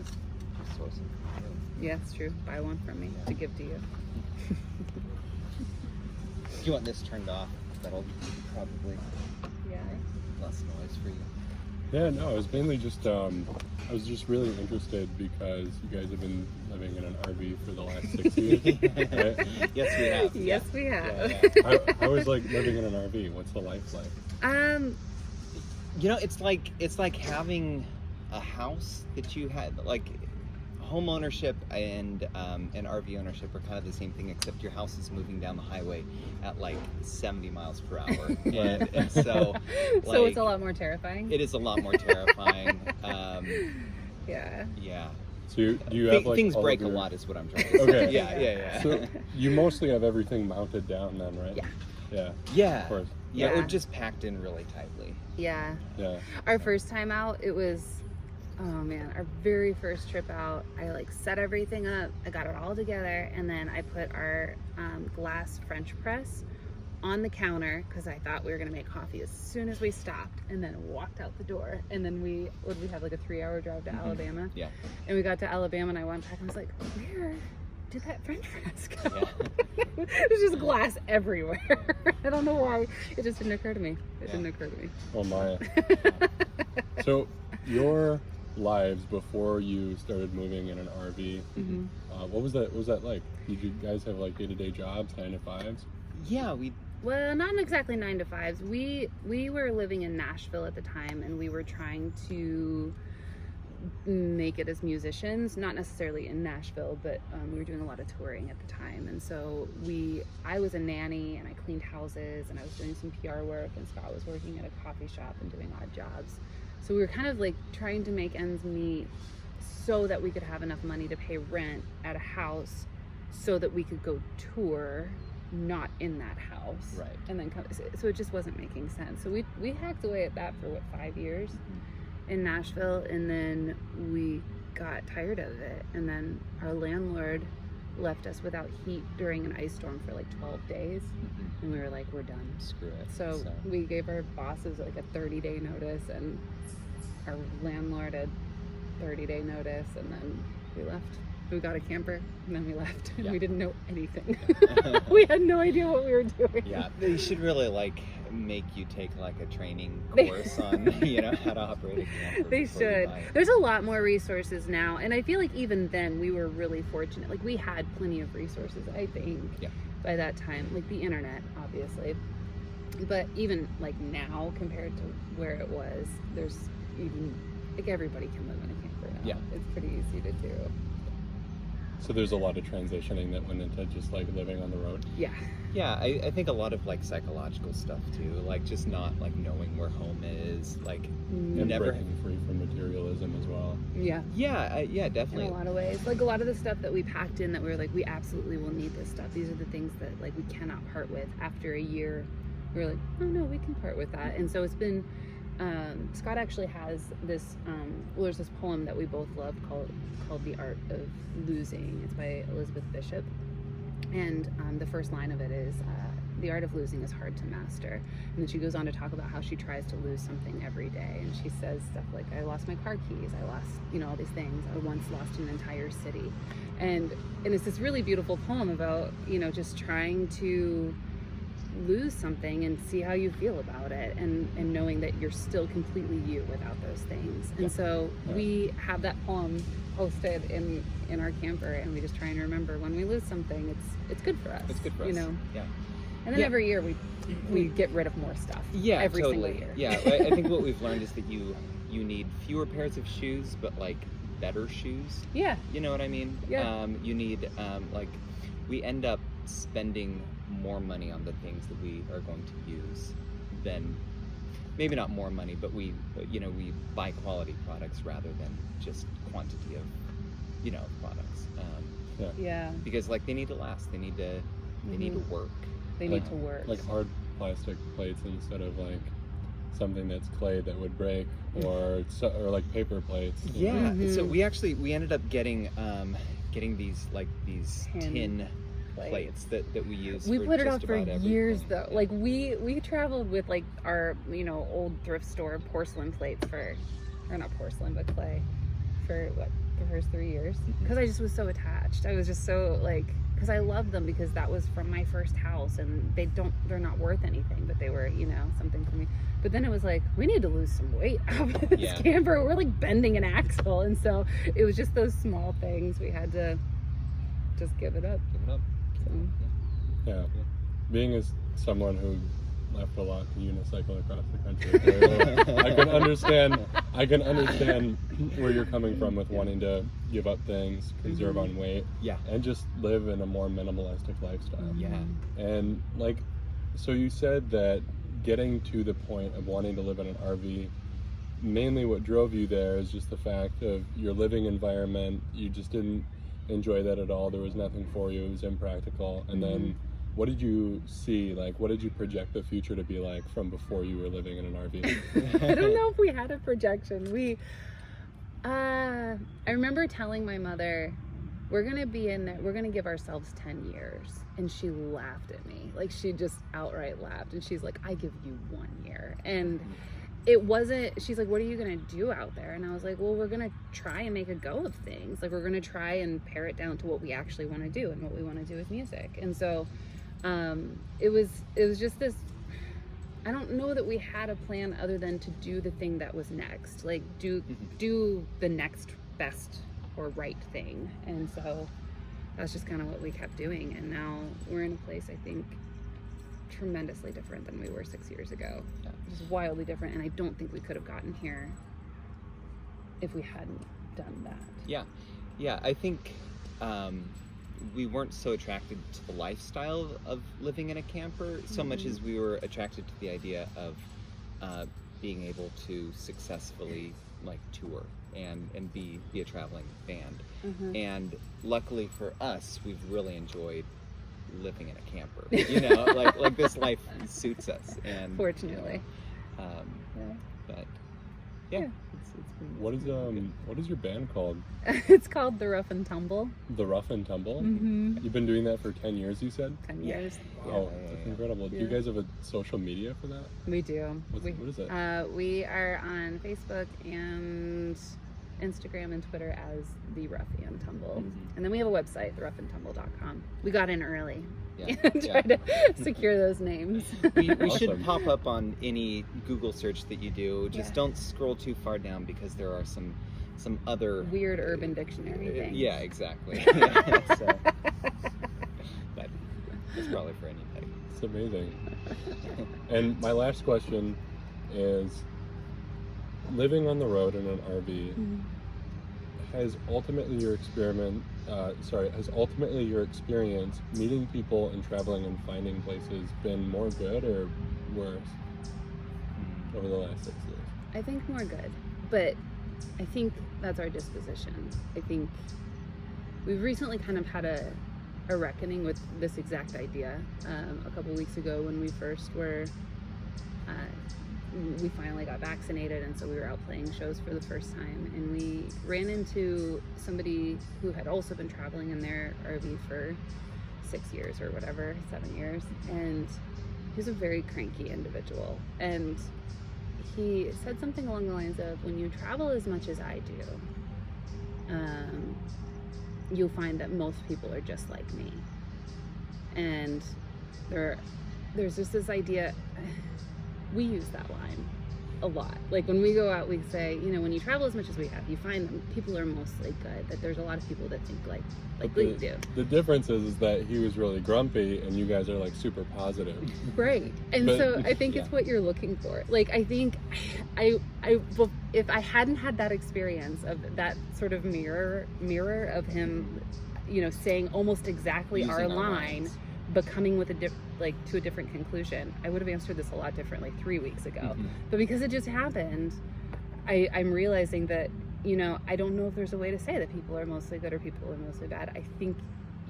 always just source them from you. Yeah, it's true. Buy one from me to give to you. If you want this turned off, that'll probably less noise for you. Yeah, no, it was mainly just, I was just really interested because you guys have been living in an RV for the last 6 years, right? Yes, we have. Yes, we have. Yeah. I was like living in an RV. What's the life like? You know, it's like having a house that you had, like home ownership and RV ownership are kind of the same thing, except your house is moving down the highway at like 70 miles per hour. and so So it's a lot more terrifying. It is a lot more terrifying. Yeah. Yeah. So do you have like things all break of your... a lot is what I'm trying to say. Okay. Yeah. So you mostly have everything mounted down then, right? Yeah. Yeah. Of course. Yeah, we're just packed in really tightly. Yeah. Yeah. Our first time out, it was, oh man, our very first trip out, I like set everything up, I got it all together, and then I put our glass French press on the counter because I thought we were gonna make coffee as soon as we stopped, and then walked out the door. And then we have like a 3-hour drive to Alabama. Yeah. And we got to Alabama and I went back and I was like, where did that French press go? Yeah. There's just glass everywhere. I don't know why. It just didn't occur to me. It didn't occur to me. Oh my. So your lives before you started moving in an RV, what was that like? Did you guys have like day-to-day jobs, 9 to 5s? Yeah, Well, not exactly 9 to 5s. We were living in Nashville at the time, and we were trying to make it as musicians, not necessarily in Nashville, but we were doing a lot of touring at the time. And so I was a nanny, and I cleaned houses, and I was doing some PR work, and Scott was working at a coffee shop and doing odd jobs. So we were kind of like trying to make ends meet so that we could have enough money to pay rent at a house so that we could go tour not in that house. Right. And then come, so it just wasn't making sense. So we hacked away at that for 5 years in Nashville, and then we got tired of it, and then our landlord left us without heat during an ice storm for like 12 days, and we were like, we're done. Screw it. So we gave our bosses like a 30-day notice, and our landlord a 30-day notice, and then we left. We got a camper, and then we left, and we didn't know anything. We had no idea what we were doing. Yeah, they should really like make you take like a training course on how to operate a camper. They should. There's a lot more resources now, and I feel like even then we were really fortunate. Like we had plenty of resources, I think, by that time, like the internet, obviously. But even like now, compared to where it was, there's even like everybody can live in a camper now. Yeah, it's pretty easy to do. So there's a lot of transitioning that went into just like living on the road. Yeah, I think a lot of like psychological stuff too, like just not like knowing where home is, like And never breaking free from materialism as well. Yeah, definitely. In a lot of ways, like a lot of the stuff that we packed in that we were like, we absolutely will need this stuff. These are the things that like we cannot part with. After a year, we were like, oh no, we can part with that. And so it's been. Scott actually has this, there's this poem that we both love called The Art of Losing. It's by Elizabeth Bishop. And the first line of it is, the art of losing is hard to master. And then she goes on to talk about how she tries to lose something every day. And she says stuff like, I lost my car keys, I lost, all these things. I once lost an entire city. And it's this really beautiful poem about, just trying to lose something and see how you feel about it, and knowing that you're still completely you without those things. And so we have that poem posted in our camper, and we just try and remember when we lose something, it's good for us. It's good for us. Yeah. And then every year we get rid of more stuff. Every single year. Yeah, I think what we've learned is that you need fewer pairs of shoes, but like better shoes. Yeah. You know what I mean? Yeah. You need like we end up spending more money on the things that we are going to use than, maybe not more money, but we buy quality products rather than just quantity of products. Because like they need to last, they need to work. They need to work. Like hard plastic plates instead of like something that's clay that would break, or like paper plates. Yeah. So we ended up getting these tin plates that we use. We put it just off for about years everything. though. Like we traveled with like our old thrift store porcelain plates or not porcelain but clay, for what, the first 3 years, because I just was so attached. I was just so like, because I loved them, because that was from my first house, and they're not worth anything, but they were, you know, something for me. But then it was like, we need to lose some weight out of this camper. We're like bending an axle. And so it was just those small things. We had to just give it up. Give it up. So. Yeah. Being as someone who left a lot to unicycle across the country, I can understand where you're coming from with wanting to give up things, conserve on weight, and just live in a more minimalistic lifestyle. Yeah. And like, so you said that getting to the point of wanting to live in an RV, mainly what drove you there is just the fact of your living environment. You just didn't enjoy that at all. There was nothing for you. It was impractical. And then what did you see? Like, what did you project the future to be like from before you were living in an RV? I don't know if we had a projection. I remember telling my mother, we're going to be in there, we're going to give ourselves 10 years. And she laughed at me. Like, she just outright laughed. And she's like, I give you 1 year. And it wasn't, she's like, what are you going to do out there? And I was like, well, we're going to try and make a go of things. Like, we're going to try and pare it down to what we actually want to do and what we want to do with music. And so it was just this, I don't know that we had a plan other than to do the thing that was next. Like, do the next best or right thing. And so that's just kind of what we kept doing. And now we're in a place, I think, tremendously different than we were 6 years ago. Just wildly different. And I don't think we could have gotten here if we hadn't done that. Yeah, I think we weren't so attracted to the lifestyle of living in a camper so much as we were attracted to the idea of being able to successfully like tour and be a traveling band. And luckily for us, we've really enjoyed living in a camper. You know, like this life suits us. And fortunately, you know, but yeah. What is your band called? It's called TheRoughAndTumble. TheRoughAndTumble? You've been doing that for 10 years, you said? 10 years. Wow, that's incredible. Do you guys have a social media for that? We do. What is it? We are on Facebook and Instagram and Twitter as TheRoughAndTumble. And then we have a website, TheRoughAndTumble.com. We got in early. Try to secure those names. We Awesome. should pop up on any Google search that you do. Just don't scroll too far down because there are some other weird Urban Dictionary things. Yeah, exactly. So, but it's probably for anybody. It's amazing. And my last question is, living on the road in an RV, has ultimately your experience meeting people and traveling and finding places been more good or worse over the last 6 years? I think more good, but I think that's our disposition. I think we've recently kind of had a reckoning with this exact idea. A couple weeks ago when we first were we finally got vaccinated, and so we were out playing shows for the first time, and we ran into somebody who had also been traveling in their RV for 6 years or whatever, 7 years, and he's a very cranky individual, and he said something along the lines of, when you travel as much as I do, you'll find that most people are just like me. And there's just this idea, we use that line a lot. Like when we go out, we say, you know, when you travel as much as we have, you find that people are mostly good, that there's a lot of people that think like we do. The difference is that he was really grumpy and you guys are like super positive. Right. And so I think it's what you're looking for. Like, I think if I hadn't had that experience of that sort of mirror of him, you know, saying almost exactly Using our line, lines. but coming with to a different conclusion, I would have answered this a lot differently 3 weeks ago. But because it just happened, I'm realizing that, you know, I don't know if there's a way to say that people are mostly good or people are mostly bad. I think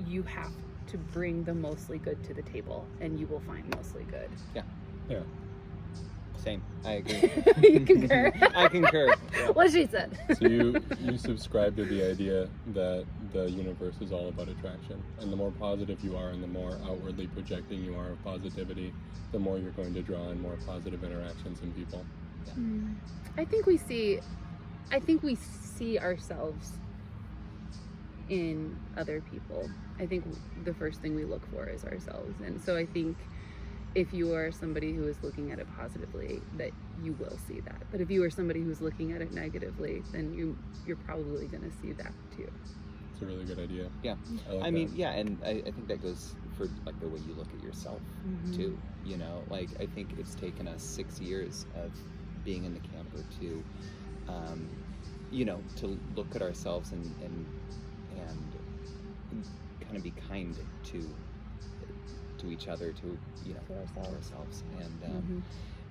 you have to bring the mostly good to the table, and you will find mostly good. Yeah. Same. I agree. You concur? I concur. Yeah. What she said. So you subscribe to the idea that the universe is all about attraction, and the more positive you are and the more outwardly projecting you are of positivity, the more you're going to draw in more positive interactions in people. I think we see ourselves in other people, I think the first thing we look for is ourselves. And so I think if you are somebody who is looking at it positively, that you will see that. But if you are somebody who's looking at it negatively, then you're probably going to see that too. It's a really good idea. Yeah. I mean, yeah, and I think that goes for like the way you look at yourself too. You know, like I think it's taken us 6 years of being in the camper to, you know, to look at ourselves and kind of be kind to each other, to, you know, to ourselves,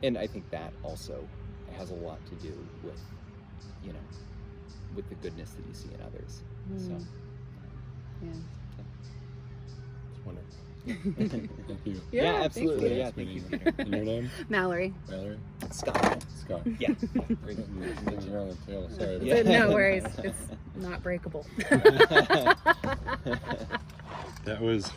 and I think that also has a lot to do with, you know, with the goodness that you see in others. So Yeah. It's wonderful. Thank you. Yeah, absolutely. Yeah, Thanks, thank you, meeting Peter. And your name? Mallory. Mallory? Scott. Scott. Yeah. Things are on the tail. Sorry. Yeah. No worries. It's not breakable. That was